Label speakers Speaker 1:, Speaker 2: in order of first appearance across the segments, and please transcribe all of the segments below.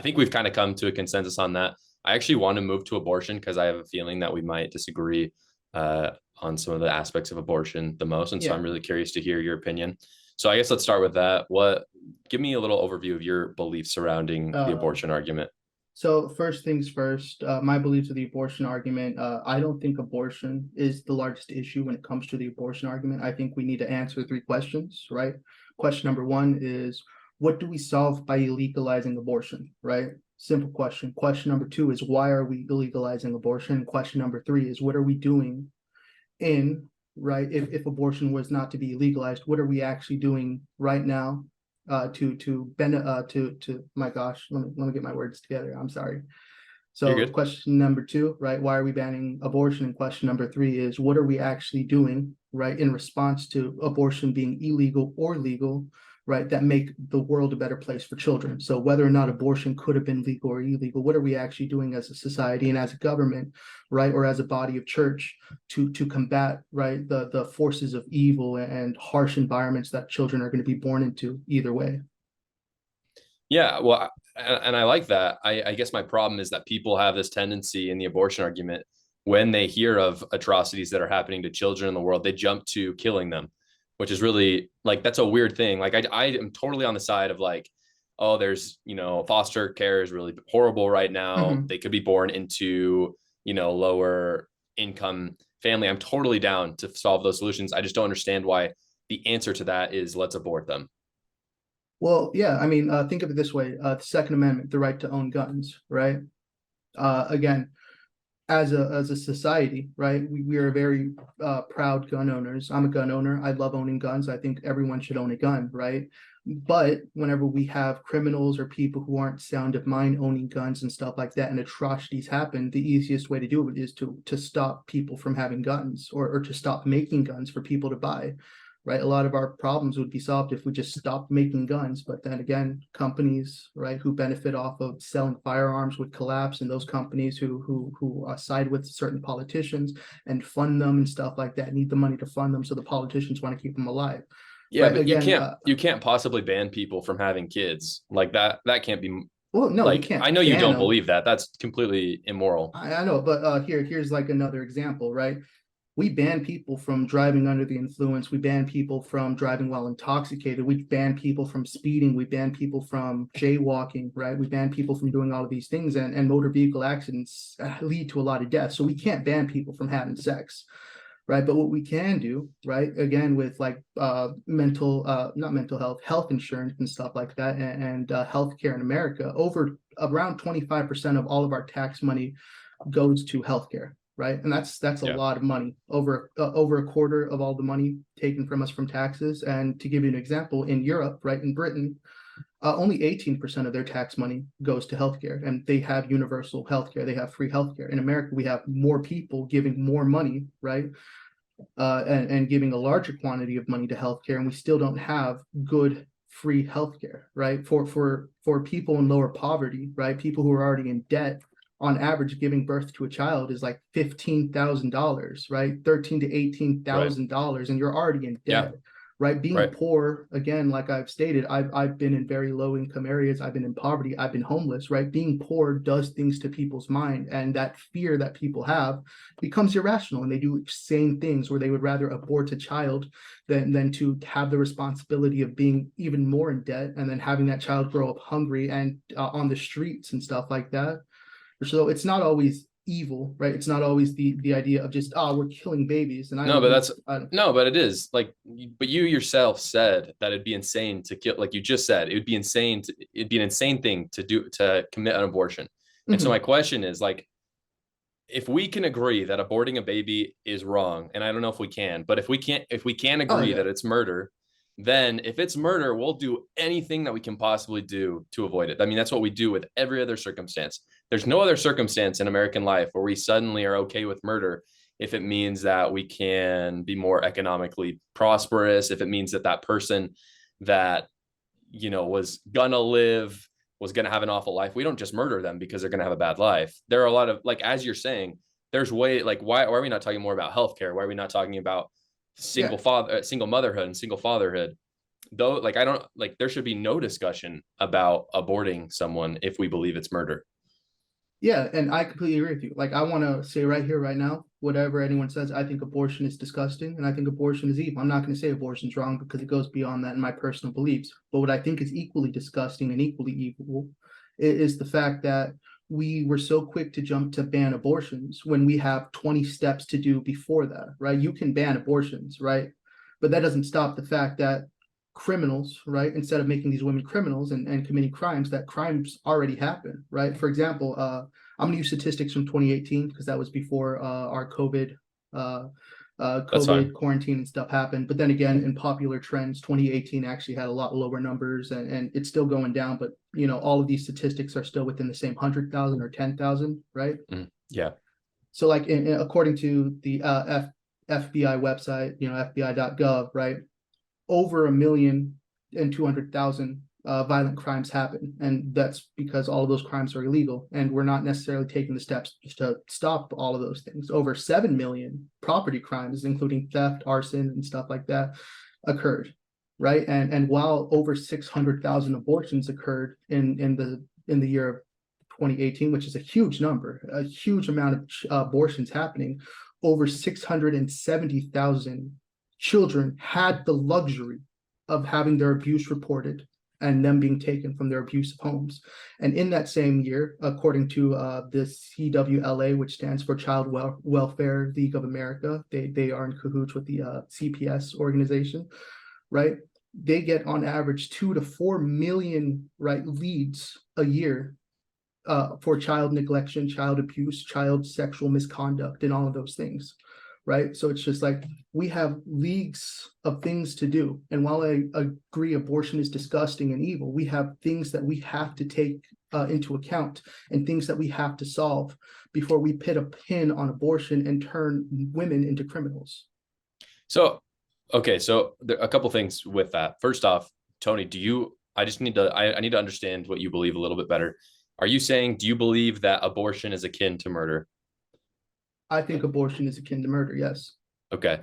Speaker 1: I think we've kind of come to a consensus on that. I actually want to move to abortion because I have a feeling that we might disagree on some of the aspects of abortion the most. And so
Speaker 2: Yeah.
Speaker 1: I'm really curious to hear your opinion. So I guess let's start with that. Give me a little overview of your beliefs surrounding the
Speaker 2: Uh,
Speaker 1: abortion argument.
Speaker 2: so first things first, my beliefs of the abortion argument. I don't think abortion is the largest issue when it comes to the abortion argument. I think we need to answer three questions, right? Question number one is, what do we solve by illegalizing abortion, right? Simple question. Question number two is, why are we illegalizing abortion? Question number three is, what are we doing in, right? If abortion was not to be legalized, what are we actually doing right now to my gosh, let me get my words together. I'm sorry.
Speaker 1: You're
Speaker 2: So
Speaker 1: good.
Speaker 2: question number two, right? Why are we banning abortion? And question number three is, what are we actually doing, right, in response to abortion being illegal or legal, right, that make the world a better place for children? So whether or not abortion could have been legal or illegal, what are we actually doing as a society and as a government, right, or as a body of church to combat, right, the forces of evil and harsh environments that children are going to be born into either way?
Speaker 1: Yeah, well, and I like that. I guess my problem is that people have this tendency in the abortion argument when they hear of atrocities that are happening to children in the world, they jump to killing them, which is really like that's a weird thing. Like I am totally on the side of like, oh, there's foster care is really horrible right now.
Speaker 2: Mm-hmm.
Speaker 1: They could be born into lower income family. I'm totally down to solve those solutions. I just don't understand why the answer to that is let's abort them.
Speaker 2: Well, yeah, I mean, think of it this way: the Second Amendment, the right to own guns, right? Again, as a society, right? We are very proud gun owners. I'm a gun owner. I love owning guns. I think everyone should own a gun, right? But whenever we have criminals or people who aren't sound of mind owning guns and stuff like that, and atrocities happen, the easiest way to do it is to stop people from having guns or to stop making guns for people to buy, right? A lot of our problems would be solved if we just stopped making guns. But then again, companies, right, who benefit off of selling firearms would collapse, and those companies who side with certain politicians and fund them and stuff like that need the money to fund them, so the politicians want to keep them alive,
Speaker 1: Yeah,
Speaker 2: right?
Speaker 1: but you
Speaker 2: Again,
Speaker 1: can't you can't possibly ban people from having kids. Like that can't be
Speaker 2: well, no, you
Speaker 1: like
Speaker 2: can't
Speaker 1: I know you
Speaker 2: ban
Speaker 1: don't
Speaker 2: them.
Speaker 1: believe that. That's completely immoral.
Speaker 2: I know, but here's like another example, right? We ban people from driving under the influence. We ban people from driving while intoxicated. We ban people from speeding. We ban people from jaywalking, right? We ban people from doing all of these things, and motor vehicle accidents lead to a lot of deaths. So we can't ban people from having sex, right? But what we can do, right, again, with like not mental health insurance and stuff like that, and healthcare in America, over around 25% of all of our tax money goes to healthcare, right? And that's a
Speaker 1: Yeah.
Speaker 2: lot of money, over a quarter of all the money taken from us from taxes. And to give you an example, in Europe, right, in Britain, only 18% of their tax money goes to healthcare, and they have universal healthcare. They have free healthcare. In America, we have more people giving more money, right, and giving a larger quantity of money to healthcare, and we still don't have good free healthcare, right? For people in lower poverty, right? People who are already in debt, on average, giving birth to a child is like $15,000, right? 13 to eighteen
Speaker 1: Right.
Speaker 2: thousand dollars, and you're already in
Speaker 1: Yeah.
Speaker 2: debt, right? Being
Speaker 1: Right.
Speaker 2: poor, again, like I've stated, I've been in very low income areas. I've been in poverty. I've been homeless, right? Being poor does things to people's mind, and that fear that people have becomes irrational, and they do insane things where they would rather abort a child than to have the responsibility of being even more in debt and then having that child grow up hungry and on the streets and stuff like that. So it's not always evil, right? It's not always the idea of just, oh, we're killing babies. And I
Speaker 1: No,
Speaker 2: don't
Speaker 1: but
Speaker 2: think
Speaker 1: that's no, but it is like, but you yourself said that it'd be insane to kill, like you just said, it'd be an insane thing to do to commit an abortion. And so my
Speaker 2: Mhm.
Speaker 1: question is like, if we can agree that aborting a baby is wrong, and I don't know if we can, but if we can
Speaker 2: Oh
Speaker 1: agree
Speaker 2: yeah.
Speaker 1: that it's murder, then if it's murder, we'll do anything that we can possibly do to avoid it. I mean, that's what we do with every other circumstance. There's no other circumstance in American life where we suddenly are okay with murder if it means that we can be more economically prosperous, if it means that that person that was gonna live, was gonna have an awful life. We don't just murder them because they're gonna have a bad life. There are a lot of, like, as you're saying, there's way, like, why are we not talking more about healthcare? Why are we not talking about
Speaker 2: Yeah.
Speaker 1: single motherhood and single fatherhood? though, like, I don't like, there should be no discussion about aborting someone if we believe it's murder.
Speaker 2: Yeah, and I completely agree with you. Like, I want to say right here, right now, whatever anyone says, I think abortion is disgusting and I think abortion is evil. I'm not going to say abortion's wrong because it goes beyond that in my personal beliefs. But what I think is equally disgusting and equally evil is the fact that we were so quick to jump to ban abortions when we have 20 steps to do before that, right? You can ban abortions, right? But that doesn't stop the fact that criminals, right? Instead of making these women criminals and committing crimes, that crimes already happen, right? For example, I'm gonna use statistics from 2018 because that was before our uh,
Speaker 1: That's
Speaker 2: COVID
Speaker 1: fine.
Speaker 2: quarantine and stuff happened. But then again, in popular trends, 2018 actually had a lot lower numbers and it's still going down. But you know, all of these statistics are still within the same 100,000 or 10,000, right?
Speaker 1: Yeah.
Speaker 2: So like according to the FBI website, you know, FBI.gov, right? Over 1,200,000 violent crimes happen. And that's because all of those crimes are illegal. And we're not necessarily taking the steps to stop all of those things. Over 7 million property crimes, including theft, arson, and stuff like that, occurred. Right. And while over 600,000 abortions occurred in the year of 2018, which is a huge number, a huge amount of abortions happening, over 670,000 children had the luxury of having their abuse reported and them being taken from their abusive homes. And in that same year, according to the CWLA, which stands for Child Welfare League of America, they are in cahoots with the CPS organization, right? They get on average 2 to 4 million right leads a year for child neglection, child abuse, child sexual misconduct, and all of those things, right? So it's just like we have leagues of things to do. And while I agree abortion is disgusting and evil, we have things that we have to take into account and things that we have to solve before we put a pin on abortion and turn women into criminals.
Speaker 1: So, okay. So there are a couple things with that. First off, Tony, I just need to, I need to understand what you believe a little bit better. Are you saying, do you believe that abortion is akin to murder?
Speaker 2: I think abortion is akin to murder, yes.
Speaker 1: Okay.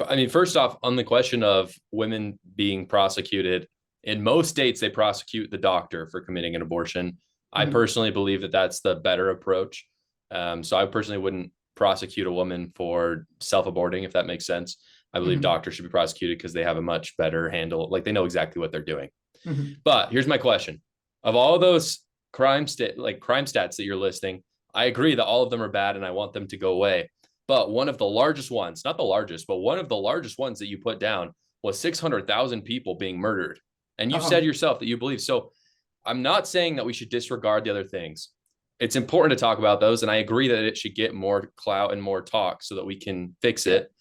Speaker 1: I mean, first off, on the question of women being prosecuted, in most states, they prosecute the doctor for committing an abortion. I
Speaker 2: Mhm.
Speaker 1: personally believe that that's the better approach. So I personally wouldn't prosecute a woman for self-aborting, if that makes sense. I believe
Speaker 2: Mhm.
Speaker 1: doctors should be prosecuted because they have a much better handle. Like they know exactly what they're doing.
Speaker 2: Mhm.
Speaker 1: But here's my question: of all those crime stats that you're listing, I agree that all of them are bad, and I want them to go away. But one of the largest ones, not the largest, but one of the largest ones that you put down was 600,000 people being murdered. And you
Speaker 2: Uh-huh.
Speaker 1: said yourself that you believe. So I'm not saying that we should disregard the other things. It's important to talk about those. And I agree that it should get more clout and more talk so that we can fix
Speaker 2: Yeah.
Speaker 1: it.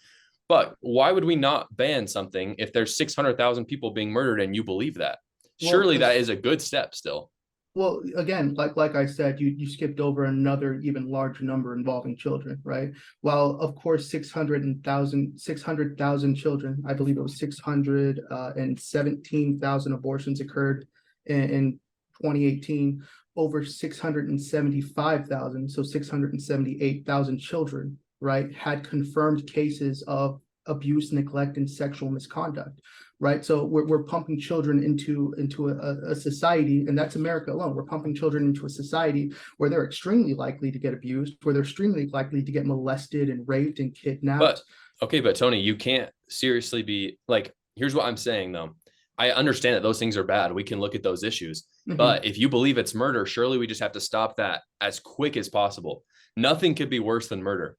Speaker 1: But why would we not ban something if there's 600,000 people being murdered and you believe that?
Speaker 2: Well,
Speaker 1: Surely that is a good step still.
Speaker 2: well, again, like I said, you skipped over another even larger number involving children, right? While of course 600,000 children, I believe it was 617,000 abortions occurred in 2018, over 675,000, so 678,000 children, right, had confirmed cases of abuse, neglect, and sexual misconduct, right? So we're pumping children into a society, and that's America alone. We're pumping children into a society where they're extremely likely to get abused, where they're extremely likely to get molested and raped and
Speaker 1: But
Speaker 2: kidnapped.
Speaker 1: okay, but Tony, you can't seriously be like, here's what I'm saying though. I understand that those things are bad. We can look at those issues.
Speaker 2: Mhm.
Speaker 1: But if you believe it's murder, surely we just have to stop that as quick as possible. Nothing could be worse than murder.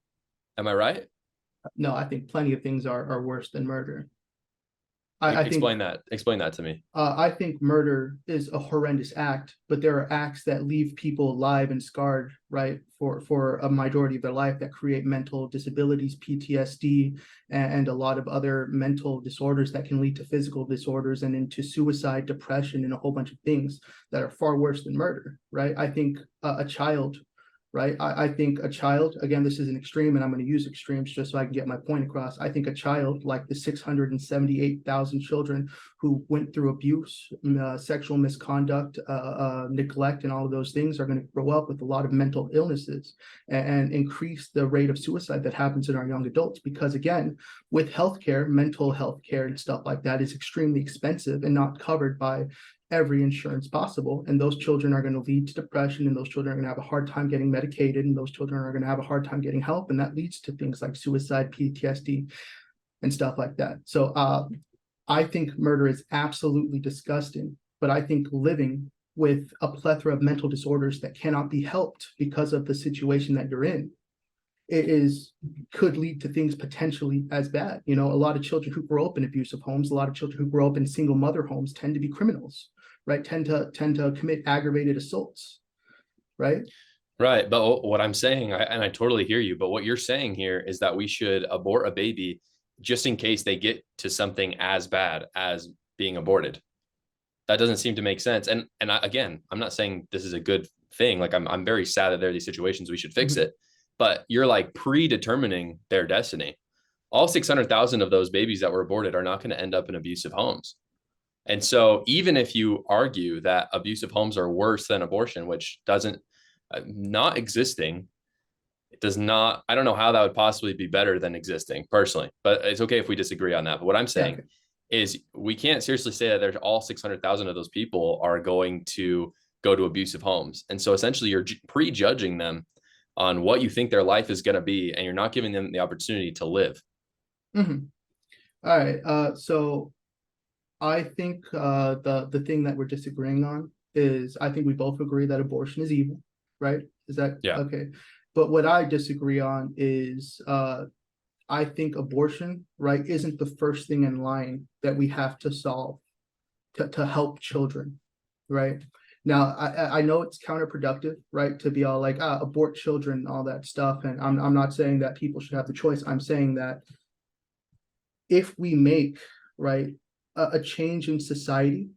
Speaker 1: Am I right?
Speaker 2: No, I think plenty of things are worse than murder. I think
Speaker 1: Explain that. Explain that to me.
Speaker 2: I think murder is a horrendous act, but there are acts that leave people alive and scarred, right, for a majority of their life that create mental disabilities, PTSD, and a lot of other mental disorders that can lead to physical disorders and into suicide, depression, and a whole bunch of things that are far worse than murder, right? I think a child right? I think a child, again, this is an extreme, and I'm going to use extremes just so I can get my point across. I think a child like the 678,000 children who went through abuse, sexual misconduct, neglect, and all of those things are going to grow up with a lot of mental illnesses and increase the rate of suicide that happens in our young adults. Because again, with healthcare, mental health care and stuff like that is extremely expensive and not covered by every insurance possible. And those children are going to lead to depression, and those children are going to have a hard time getting medicated, and those children are going to have a hard time getting help. And that leads to things like suicide, PTSD, and stuff like that. So I think murder is absolutely disgusting, but I think living with a plethora of mental disorders that cannot be helped because of the situation that you're in, it is could lead to things potentially as bad. You know, a lot of children who grow up in abusive homes, a lot of children who grow up in single mother homes tend to be criminals, right? Tend to commit aggravated assaults, right?
Speaker 1: Right. But what I'm saying, and I totally hear you, but what you're saying here is that we should abort a baby just in case they get to something as bad as being aborted. That doesn't seem to make sense. And again, I'm not saying this is a good thing. Like I'm very sad that there are these situations, we should fix it. But you're like predetermining their destiny. All 600,000 of those babies that were aborted are not going to end up in abusive homes. And so even if you argue that abusive homes are worse than abortion, which doesn't, not existing, it does not, I don't know how that would possibly be better than existing personally, but it's okay if we disagree on that. But what I'm saying is we can't seriously say that there's all 600,000 of those people are going to go to abusive homes. And so essentially you're prejudging them on what you think their life is going to be, and you're not giving them the opportunity to live.
Speaker 2: Mm-hmm. All right. So I think the thing that we're disagreeing on is I think we both agree that abortion is evil, right? Is that okay? But what I disagree on is I think abortion, right, isn't the first thing in line that we have to solve to help children, right? Now, I know it's counterproductive, right, to be all like, abort children, all that stuff. And I'm not saying that people should have the choice. I'm saying that if we make, right, a change in society,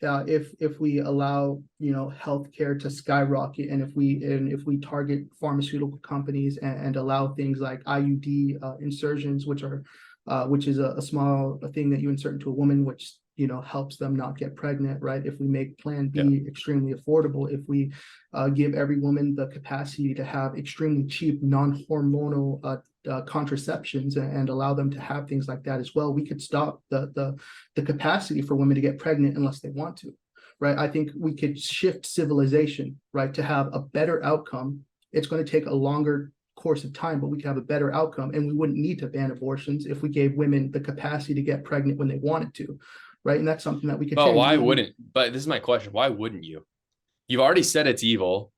Speaker 2: if we allow, you know, healthcare to skyrocket, and if we target pharmaceutical companies and allow things like IUD insertions, which is a small thing that you insert into a woman, which, you know, helps them not get pregnant, right? If we make Plan B extremely affordable, if we give every woman the capacity to have extremely cheap non-hormonal contraceptions and allow them to have things like that as well, we could stop the capacity for women to get pregnant unless they want to, right? I think we could shift civilization, right, to have a better outcome. It's going to take a longer course of time, but we could have a better outcome, and we wouldn't need to ban abortions if we gave women the capacity to get pregnant when they wanted to, right? And that's something that we could change.
Speaker 1: But why wouldn't? But this is my question: why wouldn't you? You've already said it's evil.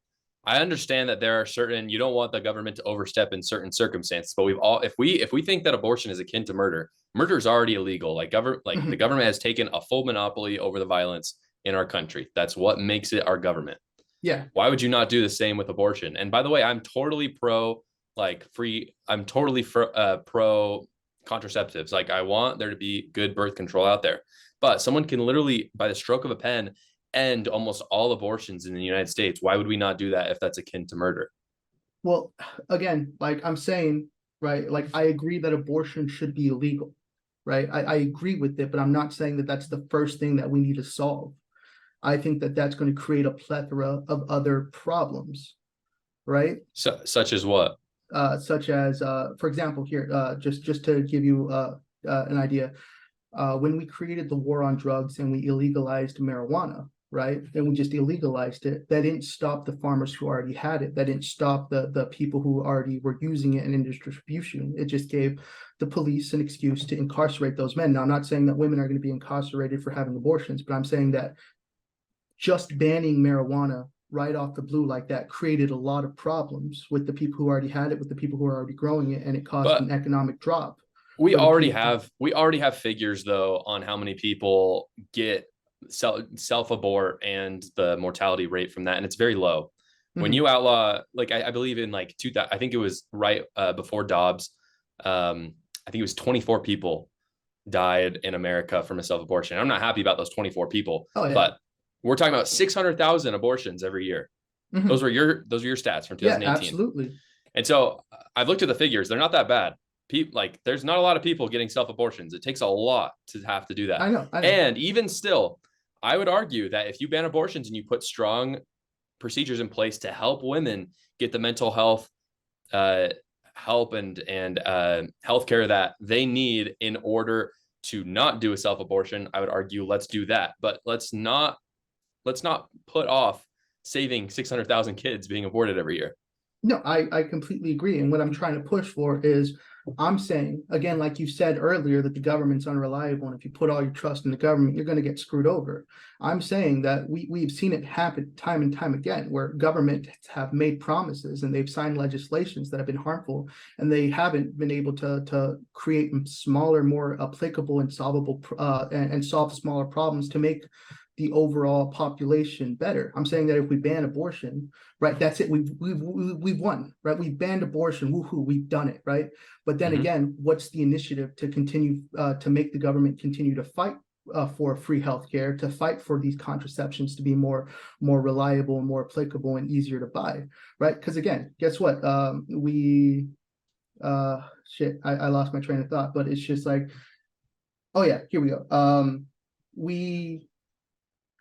Speaker 1: I understand that there are certain, you don't want the government to overstep in certain circumstances, but if we think that abortion is akin to murder, murder is already illegal. Like the government has taken a full monopoly over the violence in our country. That's what makes it our government.
Speaker 2: Yeah.
Speaker 1: Why would you not do the same with abortion? And by the way, I'm totally pro I'm totally pro contraceptives. Like I want there to be good birth control out there, but someone can literally, by the stroke of a pen, end almost all abortions in the United States. Why would we not do that if that's akin to murder?
Speaker 2: Well, again, like I'm saying, right, like I agree that abortion should be illegal, right? I agree with it, but I'm not saying that that's the first thing that we need to solve. I think that that's going to create a plethora of other problems, right?
Speaker 1: So, such as what?
Speaker 2: Such as, for example, here, just to give you an idea, when we created the war on drugs and we illegalized marijuana, right? And we just illegalized it. That didn't stop the farmers who already had it. That didn't stop the people who already were using it and in distribution. It just gave the police an excuse to incarcerate those men. Now, I'm not saying that women are going to be incarcerated for having abortions, but I'm saying that just banning marijuana right off the blue like that created a lot of problems with the people who already had it, with the people who are already growing it, and it caused an economic drop.
Speaker 1: We already have figures though on how many people get self-abort and the mortality rate from that, and it's very low. When you outlaw, like I believe in like 2000, I think it was right before Dobbs, I think it was 24 people died in America from a self-abortion. I'm not happy about those 24 people, but we're talking about 600,000 abortions every year.
Speaker 2: Mhm.
Speaker 1: Those are your stats from
Speaker 2: Yeah,
Speaker 1: 2018.
Speaker 2: absolutely.
Speaker 1: And so I've looked at the figures. They're not that bad. People like there's not a lot of people getting self-abortions. It takes a lot to have to do that.
Speaker 2: I know.
Speaker 1: And even still, I would argue that if you ban abortions and you put strong procedures in place to help women get the mental health uh, help and healthcare that they need in order to not do a self-abortion, I would argue let's do that. But let's not put off saving 600,000 kids being aborted every year.
Speaker 2: No, I completely agree. And what I'm trying to push for is I'm saying, again, like you said earlier, that the government's unreliable. And if you put all your trust in the government, you're going to get screwed over. I'm saying that we've seen it happen time and time again, where governments have made promises and they've signed legislations that have been harmful, and they haven't been able to create smaller, more applicable and solvable and solve smaller problems to make the overall population better. I'm saying that if we ban abortion, right, that's it. We've won, right? We've banned abortion. Woohoo, we've done it, right? But then again, what's the initiative to continue to make the government continue to fight for free healthcare, to fight for these contraceptions to be more reliable and more applicable and easier to buy, right? Because again, guess what? Shit, I lost my train of thought, but it's just like, oh yeah, here we go.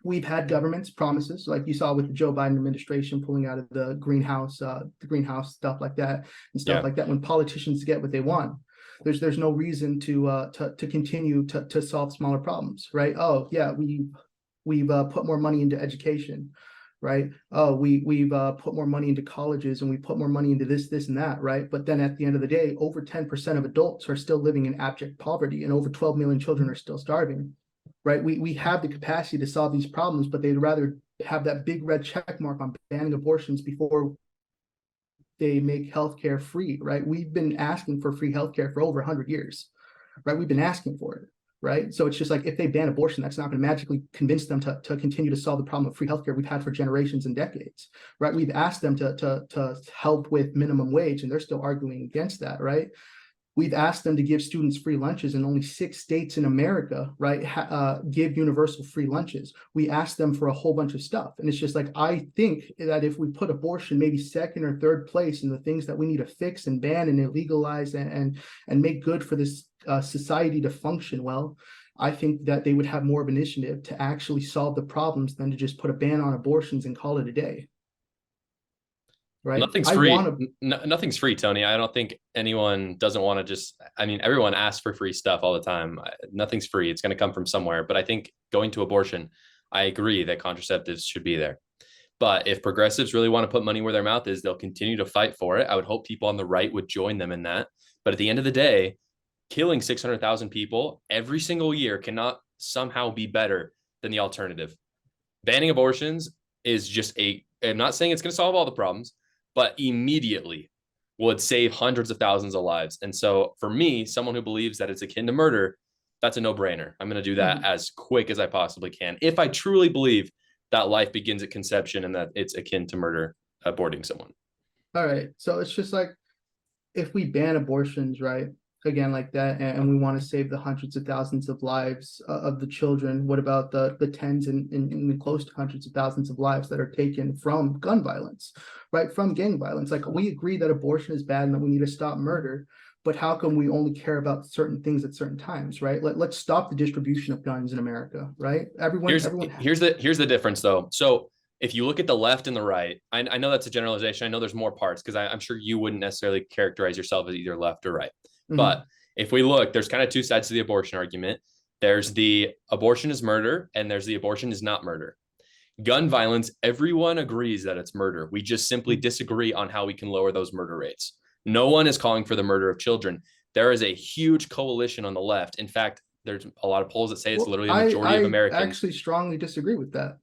Speaker 2: We've had governments promises, like you saw with the Joe Biden administration pulling out of the greenhouse stuff like that and stuff
Speaker 1: Yeah.
Speaker 2: like that. When politicians get what they want, there's no reason to continue to solve smaller problems, right? Oh yeah, we've put more money into education, right? Oh, we've put more money into colleges, and we put more money into this and that, right? But then at the end of the day, over 10% of adults are still living in abject poverty, and over 12 million children are still starving. Right, we have the capacity to solve these problems, but they'd rather have that big red check mark on banning abortions before they make healthcare free, right? We've been asking for free healthcare for over 100 years, right? We've been asking for it, right? So it's just like, if they ban abortion, that's not going to magically convince them to continue to solve the problem of free healthcare we've had for generations and decades, right? We've asked them to help with minimum wage, and they're still arguing against that, right? We've asked them to give students free lunches, and only 6 states in America, right, give universal free lunches. We asked them for a whole bunch of stuff. And it's just like, I think that if we put abortion maybe second or third place in the things that we need to fix and ban and illegalize and make good for this society to function well, I think that they would have more of an initiative to actually solve the problems than to just put a ban on abortions and call it a day. Right.
Speaker 1: Nothing's
Speaker 2: I
Speaker 1: free.
Speaker 2: want to.
Speaker 1: Nothing's free, Tony. I don't think anyone doesn't want to just, I mean, everyone asks for free stuff all the time. Nothing's free. It's going to come from somewhere. But I think going to abortion, I agree that contraceptives should be there. But if progressives really want to put money where their mouth is, they'll continue to fight for it. I would hope people on the right would join them in that. But at the end of the day, killing 600,000 people every single year cannot somehow be better than the alternative. Banning abortions is just I'm not saying it's going to solve all the problems, but immediately would save hundreds of thousands of lives. And so for me, someone who believes that it's akin to murder, that's a no-brainer. I'm going to do that as quick as I possibly can. If I truly believe that life begins at conception and that it's akin to murder, aborting someone.
Speaker 2: All right. So it's just like, if we ban abortions, right, again, like that, and we want to save the hundreds of thousands of lives of the children, what about the tens and close to hundreds of thousands of lives that are taken from gun violence, right, from gang violence? Like, we agree that abortion is bad and that we need to stop murder, but how come we only care about certain things at certain times, right? Let's stop the distribution of guns in America, right?
Speaker 1: Here's the difference, though. So if you look at the left and the right, I know that's a generalization. I know there's more parts, because I'm sure you wouldn't necessarily characterize yourself as either left or right. But if we look, there's kind of two sides to the abortion argument. There's the abortion is murder, and there's the abortion is not murder. Gun violence, everyone agrees that it's murder. We just simply disagree on how we can lower those murder rates. No one is calling for the murder of children. There is a huge coalition on the left. In fact, there's a lot of polls that say it's literally a majority of Americans.
Speaker 2: I actually strongly disagree with that.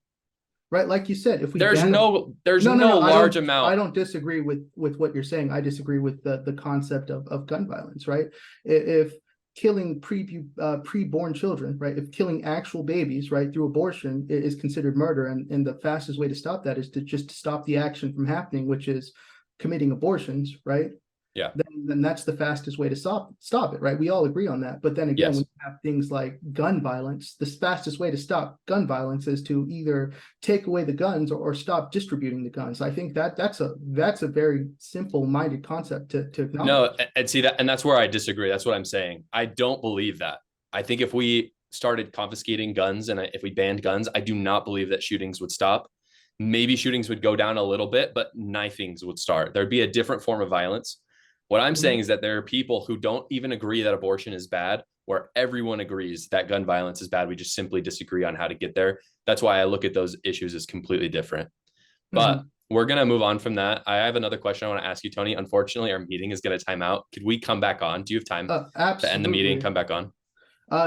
Speaker 2: Right, like you said, if we
Speaker 1: there's no large amount.
Speaker 2: I don't disagree with what you're saying. I disagree with the concept of gun violence. Right, if killing preborn children, right, if killing actual babies, right, through abortion is considered murder, and the fastest way to stop that is to just stop the action from happening, which is committing abortions, right?
Speaker 1: Yeah.
Speaker 2: then that's the fastest way to stop it, right? We all agree on that. But then again, when
Speaker 1: Yes.
Speaker 2: you have things like gun violence, the fastest way to stop gun violence is to either take away the guns or stop distributing the guns. I think that's a very simple-minded concept to acknowledge.
Speaker 1: No, and see that, and that's where I disagree. That's what I'm saying. I don't believe that. I think if we started confiscating guns and if we banned guns, I do not believe that shootings would stop. Maybe shootings would go down a little bit, but knifings would start. There'd be a different form of violence. What I'm saying is that there are people who don't even agree that abortion is bad, where everyone agrees that gun violence is bad. We just simply disagree on how to get there. That's why I look at those issues as completely different. But we're going to move on from that. I have another question I want to ask you, Tony. Unfortunately, our meeting is going to time out. Could we come back on? Do you have time to end the meeting and
Speaker 2: Absolutely.
Speaker 1: come back on?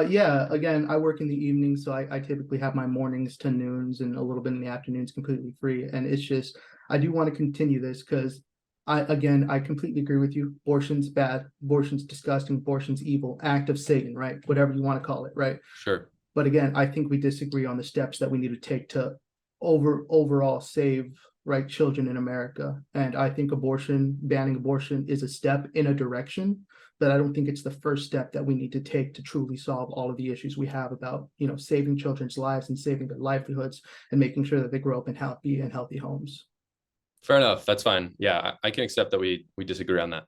Speaker 2: Yeah, again, I work in the evening, so I typically have my mornings to noons and a little bit in the afternoons completely free. And it's just, I do want to continue this because I completely agree with you. Abortion's bad, abortion's disgusting, abortion's evil, act of Satan, right? Whatever you want to call it, right?
Speaker 1: Sure.
Speaker 2: But again, I think we disagree on the steps that we need to take to overall save right children in America. And I think banning abortion is a step in a direction, but I don't think it's the first step that we need to take to truly solve all of the issues we have about, saving children's lives and saving their livelihoods and making sure that they grow up in healthy homes.
Speaker 1: Fair enough. That's fine. Yeah, I can accept that we disagree on that.